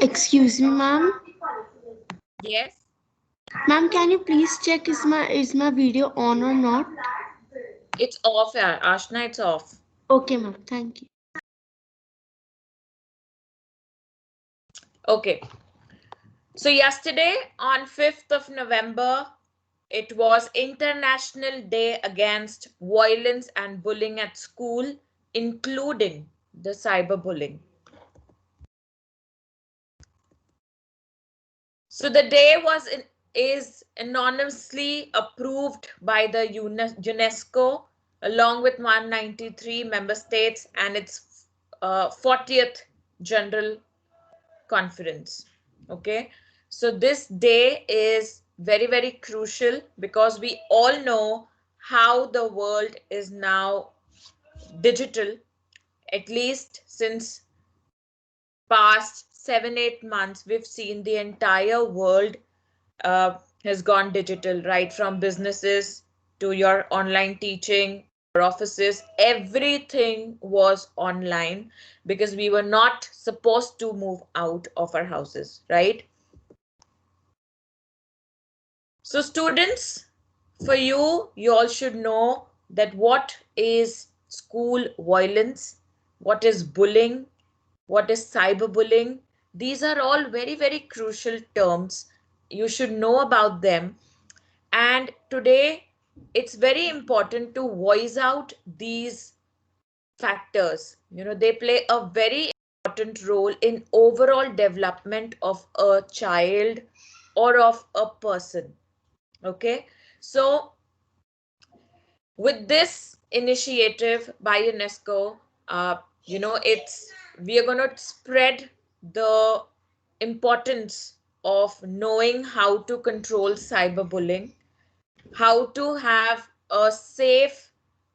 Excuse me, ma'am. Yes. Ma'am, can you please check is my video on or not? It's off, Ashna, it's off. Okay, ma'am. Thank you. Okay. So yesterday on 5th of November, it was International Day Against Violence and Bullying at School, including the cyberbullying. So the day is anonymously approved by the UNESCO along with 193 member states and its 40th General Conference. Okay, so this day is very, very crucial because we all know how the world is now digital, at least since past 7-8 months. We've seen the entire world has gone digital, right from businesses to your online teaching, your offices, everything was online because we were not supposed to move out of our houses, right? So students, for you all should know that what is school violence, what is bullying, what is cyberbullying. These are all very, very crucial terms. You should know about them. And today, it's very important to voice out these factors. They play a very important role in overall development of a child or of a person. Okay, so with this initiative by UNESCO, it's we are going to spread the importance of knowing how to control cyberbullying, how to have a safe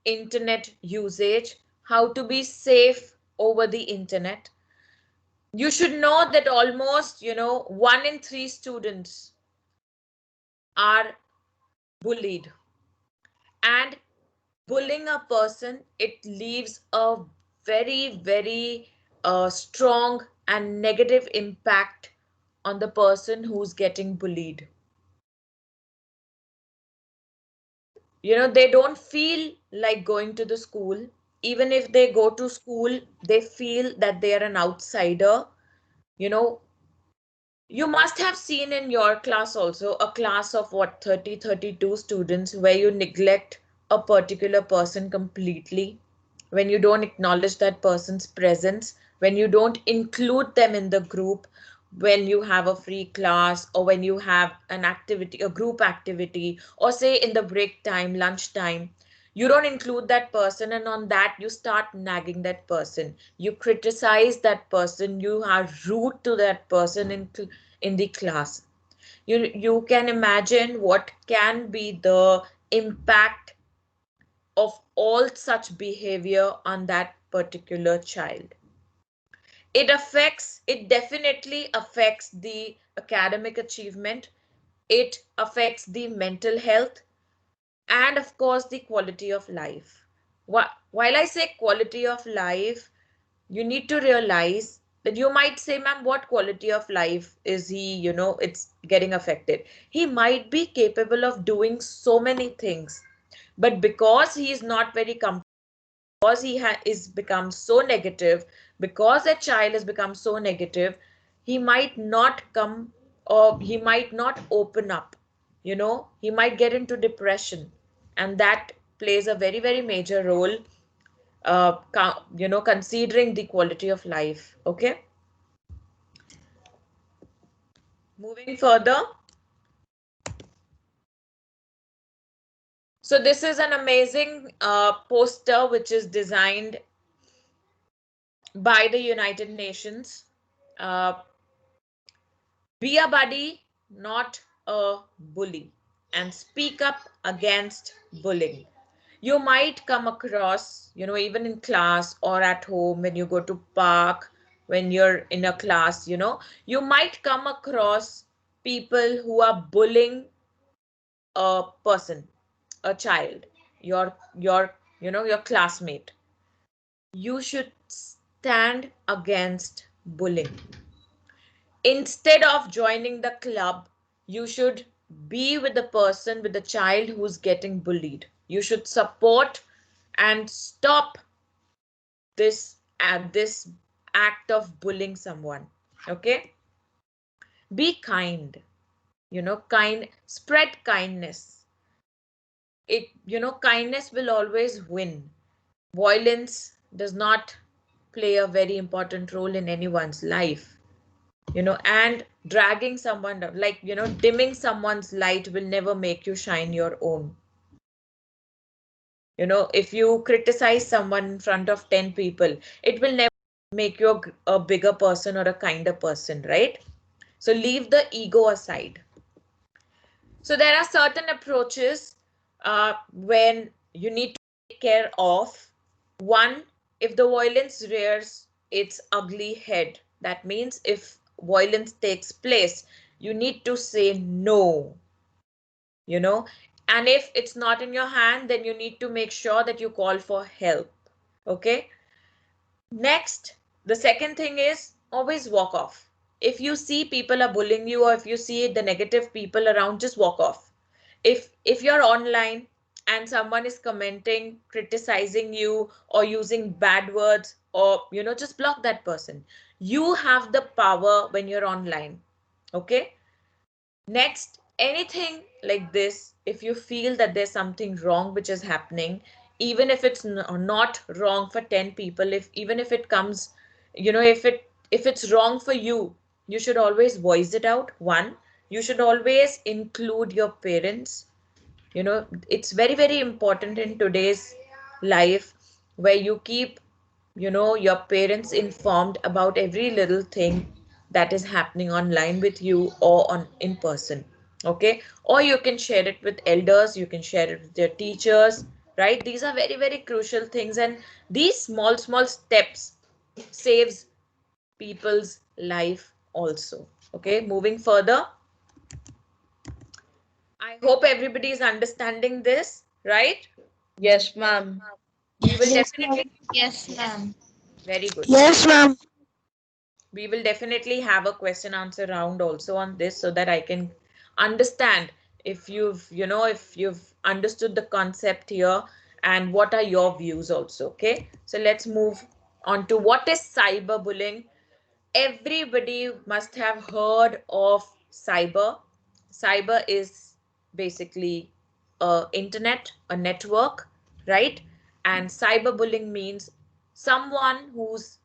internet usage, how to be safe over the internet. You should know that almost, 1 in 3 students are bullied. And bullying a person, it leaves a very, very strong and negative impact on the person who's getting bullied. They don't feel like going to the school. Even if they go to school, they feel that they are an outsider. You know, you must have seen in your class also a class of what, 30, 32 students where you neglect a particular person completely, when you don't acknowledge that person's presence, when you don't include them in the group, when you have a free class or when you have an activity, a group activity, or say in the break time, lunch time, you don't include that person, and on that you start nagging that person, you criticize that person, you are rude to that person in the class. You can imagine what can be the impact of all such behavior on that particular child. It definitely affects the academic achievement, it affects the mental health, and of course the quality of life. While I say quality of life, you need to realize that you might say, ma'am, what quality of life is he, it's getting affected. He might be capable of doing so many things, but because he is not very comfortable, because he is become so negative, because a child has become so negative, he might not come, or he might not open up. He might get into depression, and that plays a very, very major role, considering the quality of life. Okay, moving further. So this is an amazing poster which is designed by the United Nations. uh, Be a buddy, not a bully, and speak up against bullying. You might come across, even in class or at home, when you go to park, when you're in a class, you might come across people who are bullying a person, a child, your classmate. You should stand against bullying. Instead of joining the club, you should be with the person, with the child who's getting bullied. You should support and stop this act of bullying someone. Okay, be kind, spread kindness. Kindness will always win. Violence does not play a very important role in anyone's life. And dragging someone down, like, dimming someone's light will never make you shine your own. If you criticize someone in front of 10 people, it will never make you a bigger person or a kinder person, right? So leave the ego aside. So there are certain approaches when you need to take care of. One, if the violence rears its ugly head, that means if violence takes place, you need to say no, you know, and if it's not in your hand, then you need to make sure that you call for help. Okay. Next, the second thing is always walk off. If you see people are bullying you, or if you see the negative people around, just walk off. If you're online and someone is commenting, criticizing you, or using bad words, or just block that person. You have the power when you're online. Okay. Next, anything like this, if you feel that there's something wrong which is happening, even if it's not wrong for 10 people, if even if it comes, if it's wrong for you, you should always voice it out. One, you should always include your parents. It's very, very important in today's life, where you keep, your parents informed about every little thing that is happening online with you or on in person. Okay, or you can share it with elders, you can share it with your teachers, right? These are very, very crucial things, and these small, small steps saves people's life also. Okay, moving further, I hope everybody is understanding this, right? Yes, ma'am. We will Yes, ma'am. definitely, Yes, ma'am. very good. Yes, ma'am. We will definitely have a question answer round also on this, so that I can understand if you've understood the concept here, and what are your views also. Okay, so let's move on to what is cyberbullying. Everybody must have heard of cyber. Cyber is basically internet, a network, right? And cyberbullying means someone who's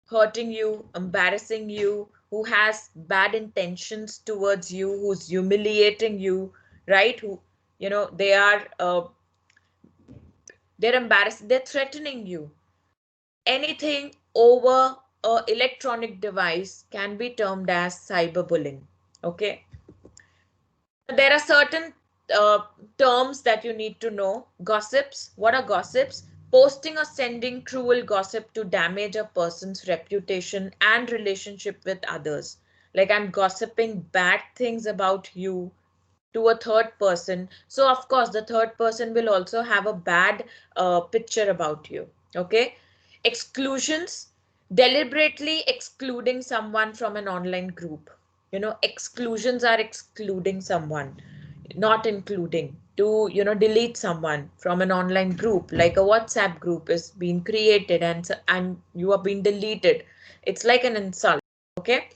hurting you, embarrassing you, who has bad intentions towards you, who's humiliating you, right? Who, they're embarrassed, they're threatening you. Anything over a electronic device can be termed as cyberbullying. Okay. There are certain uh, terms that you need to know. Gossips. What are gossips? Posting or sending cruel gossip to damage a person's reputation and relationship with others. Like, I'm gossiping bad things about you to a third person. So, of course, the third person will also have a bad picture about you. Okay. Exclusions. Deliberately excluding someone from an online group. Exclusions are excluding someone, not including. To delete someone from an online group, like a WhatsApp group is being created, and you are being deleted, it's like an insult. Okay.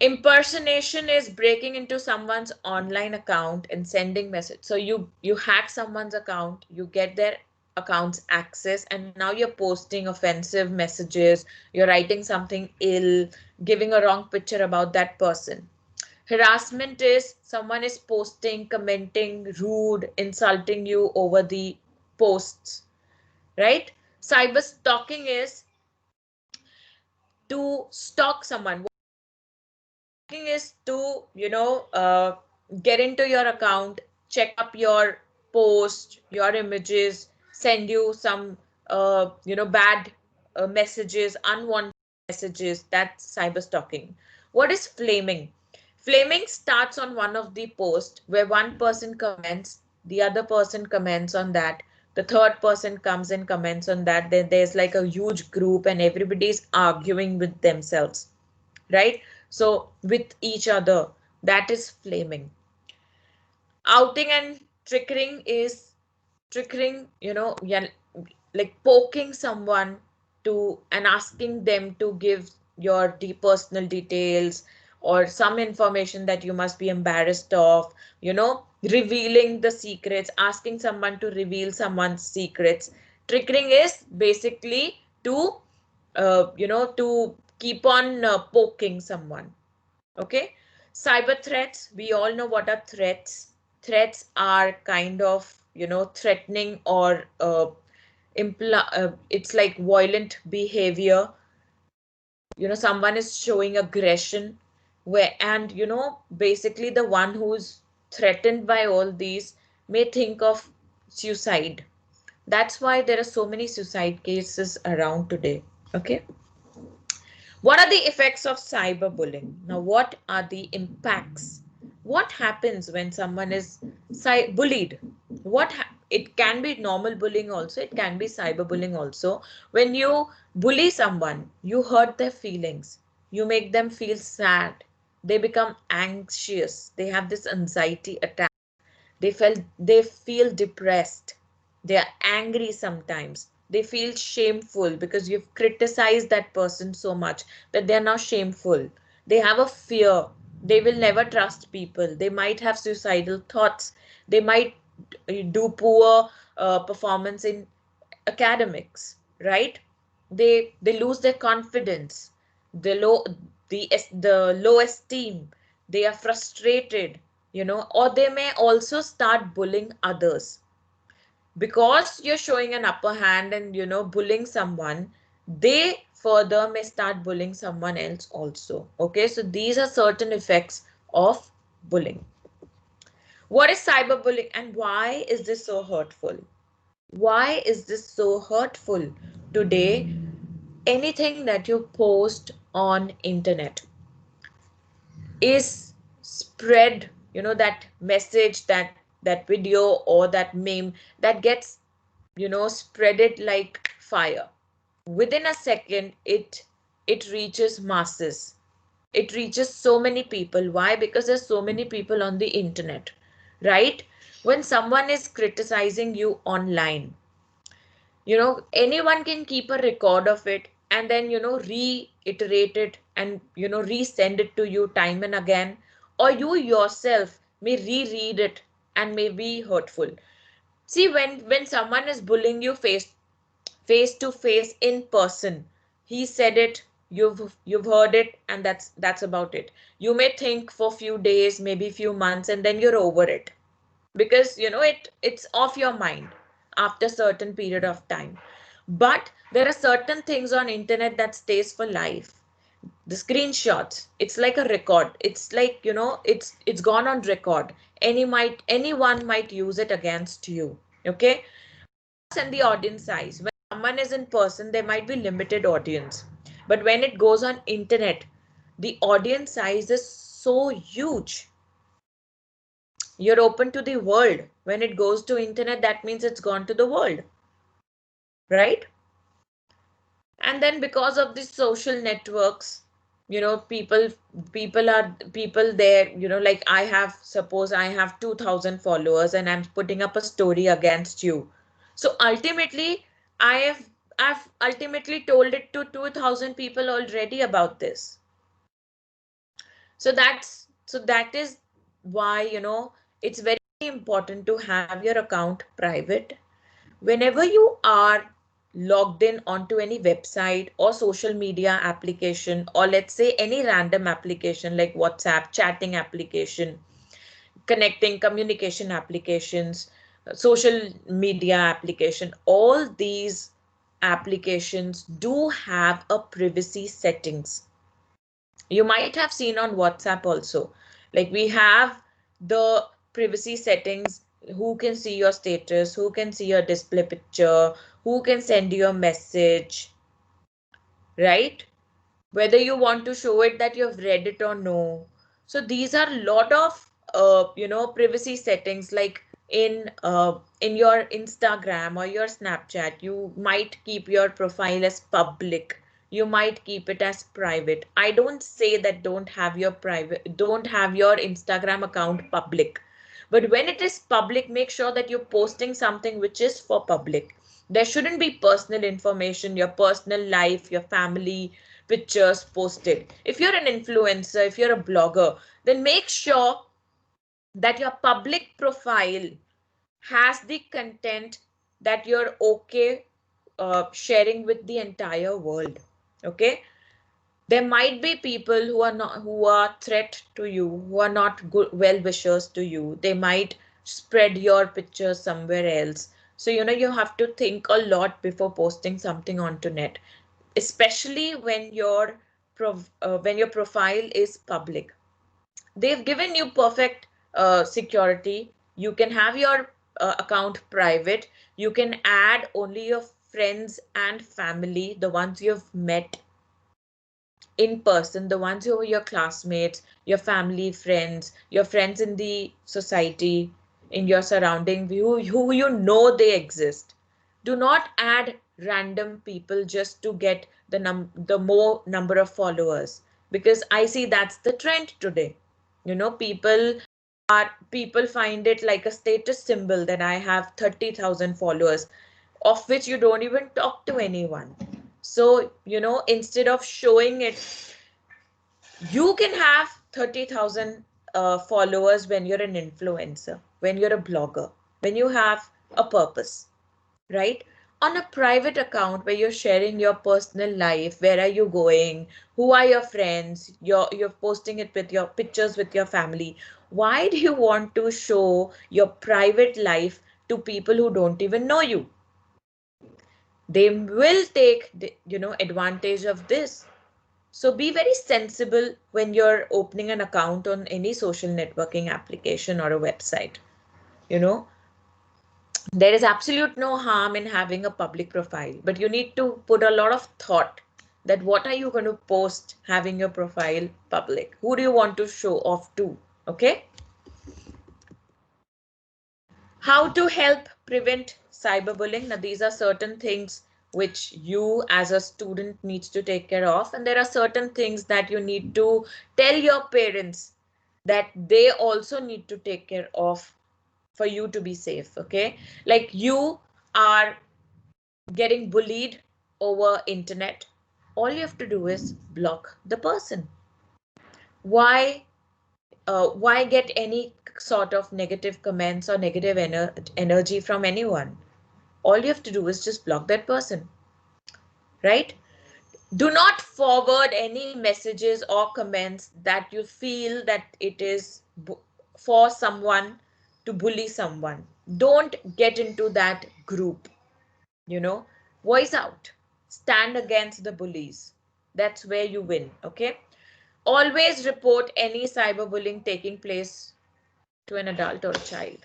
Impersonation is breaking into someone's online account and sending message. So you hack someone's account, you get their account's access, and now you're posting offensive messages, you're writing something ill, giving a wrong picture about that person. Harassment is someone is posting, commenting rude, insulting you over the posts, right? Cyber stalking is to stalk someone. Is to get into your account, check up your post, your images, send you some bad messages, unwanted messages. That's cyber stalking. What is flaming? Flaming starts on one of the posts where one person comments, the other person comments on that, the third person comes and comments on that, then there's like a huge group and everybody's arguing with themselves, right? So with each other, that is flaming. Outing and triggering, yeah, like poking someone to and asking them to give your personal details or some information that you must be embarrassed of, revealing the secrets, asking someone to reveal someone's secrets. Triggering is basically to keep on poking someone. Okay. Cyber threats, we all know what are threats. Threats are kind of, threatening or it's like violent behavior. Someone is showing aggression where, and basically the one who's threatened by all these may think of suicide. That's why there are so many suicide cases around today. Okay. What are the effects of cyberbullying? Now, what are the impacts? What happens when someone is bullied? It can be normal bullying also, it can be cyberbullying also. When you bully someone, you hurt their feelings, you make them feel sad, they become anxious, they have this anxiety attack, they feel depressed, they are angry sometimes, they feel shameful because you've criticized that person so much that they are now shameful. They have a fear, they will never trust people, they might have suicidal thoughts, they might do poor performance in academics, right? They lose their confidence, the low the low esteem, they are frustrated, or they may also start bullying others because you're showing an upper hand and bullying someone. They further may start bullying someone else also. Okay, so these are certain effects of bullying. What is cyberbullying and why is this so hurtful? Why is this so hurtful? Today, anything that you post on internet is spread, that message, that video or that meme, that gets, spread it like fire. Within a second, it reaches masses. It reaches so many people. Why? Because there's so many people on the internet, right? When someone is criticizing you online, anyone can keep a record of it and then reiterate it and resend it to you time and again, or you yourself may reread it and may be hurtful. See, when someone is bullying you face to face in person, he said it, you've heard it, and that's about it. You may think for few days, maybe few months, and then you're over it because it's off your mind after certain period of time. But there are certain things on internet that stays for life. The screenshots, it's like a record, it's like it's gone on record. Anyone might use it against you. Okay. And the audience size, when someone is in person there might be limited audience, but when it goes on internet, the audience size is so huge. You're open to the world. When it goes to internet, that means it's gone to the world, right? And then because of these social networks, people there, like suppose I have 2000 followers and I'm putting up a story against you. So ultimately, i have I've ultimately told it to 2000 people already about this. So that is why it's very important to have your account private. Whenever you are logged in onto any website or social media application, or let's say any random application like WhatsApp, chatting application, connecting communication applications, social media application, all these applications do have a privacy settings. You might have seen on WhatsApp also. Like we have the privacy settings, who can see your status, who can see your display picture, who can send you a message, right? Whether you want to show it that you've read it or no. So these are a lot of privacy settings. Like in your Instagram or your Snapchat, you might keep your profile as public. you might keep it as private. I don't say that don't have your Instagram account public. But when it is public, make sure that you're posting something which is for public. There shouldn't be personal information, your personal life, your family, pictures posted. If you're an influencer, if you're a blogger, then make sure that your public profile has the content that you're okay sharing with the entire world. Okay, there might be people who are threat to you, who are not good well wishers to you. They might spread your pictures somewhere else. So you have to think a lot before posting something onto net, especially when when your profile is public. They've given you perfect security. You can have your account private. You can add only your friends and family, the ones you've met in person, the ones who are your classmates, your family, friends, your friends in the society, in your surrounding, who you know they exist. Do not add random people just to get the more number of followers, because I see that's the trend today. People find it like a status symbol that I have 30,000 followers, of which you don't even talk to anyone. So, instead of showing it, you can have 30,000 followers when you're an influencer, when you're a blogger, when you have a purpose, right? On a private account where you're sharing your personal life, where are you going, who are your friends, you're posting it with your pictures with your family. Why do you want to show your private life to people who don't even know you? They will take advantage of this. So be very sensible when you're opening an account on any social networking application or a website. You know, there is absolute no harm in having a public profile, but you need to put a lot of thought that what are you going to post having your profile public? Who do you want to show off to? Okay. How to help prevent cyberbullying? Now, these are certain things which you as a student needs to take care of, and there are certain things that you need to tell your parents that they also need to take care of for you to be safe. Okay, like you are getting bullied over internet, all you have to do is block the person. Why get any sort of negative comments or negative energy from anyone? All you have to do is just block that person, right? Do not forward any messages or comments that you feel that it is for someone to bully someone. Don't get into that group. Voice out, stand against the bullies. That's where you win. Okay, always report any cyberbullying taking place to an adult or a child.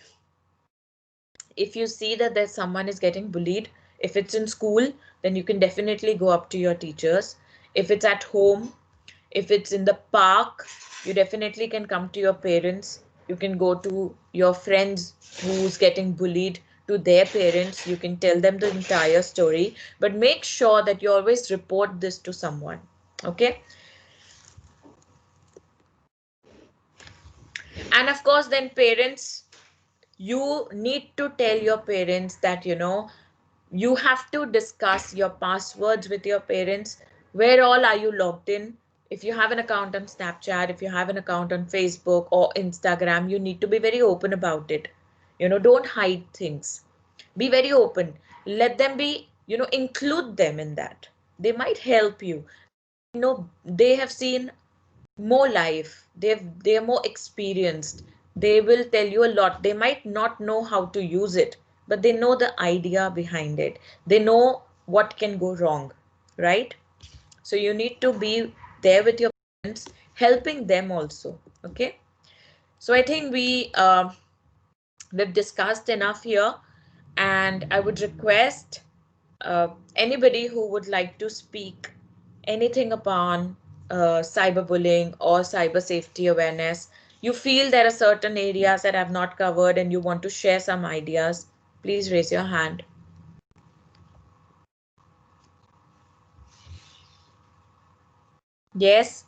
If you see that there's someone is getting bullied, if it's in school, then you can definitely go up to your teachers. If it's at home, if it's in the park, you definitely can come to your parents. You can go to your friends who's getting bullied, to their parents. You can tell them the entire story, but make sure that you always report this to someone. Okay. And of course, then parents, you need to tell your parents that you have to discuss your passwords with your parents. Where all are you logged in? If you have an account on Snapchat, if you have an account on Facebook or Instagram, you need to be very open about it. Don't hide things. Be very open. Let them be, include them in that. They might help you. They have seen more life. They are more experienced. They will tell you a lot. They might not know how to use it, but they know the idea behind it. They know what can go wrong, right? So you need to be there with your parents, helping them also. Okay. So I think we've discussed enough here, and I would request anybody who would like to speak anything upon cyberbullying or cyber safety awareness. You feel there are certain areas that I've not covered and you want to share some ideas, please raise your hand. Yes.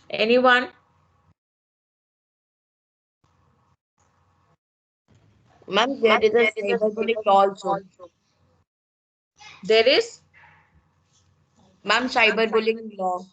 Anyone? Ma'am, there is a cyberbullying law also. There is? Ma'am, cyberbullying law.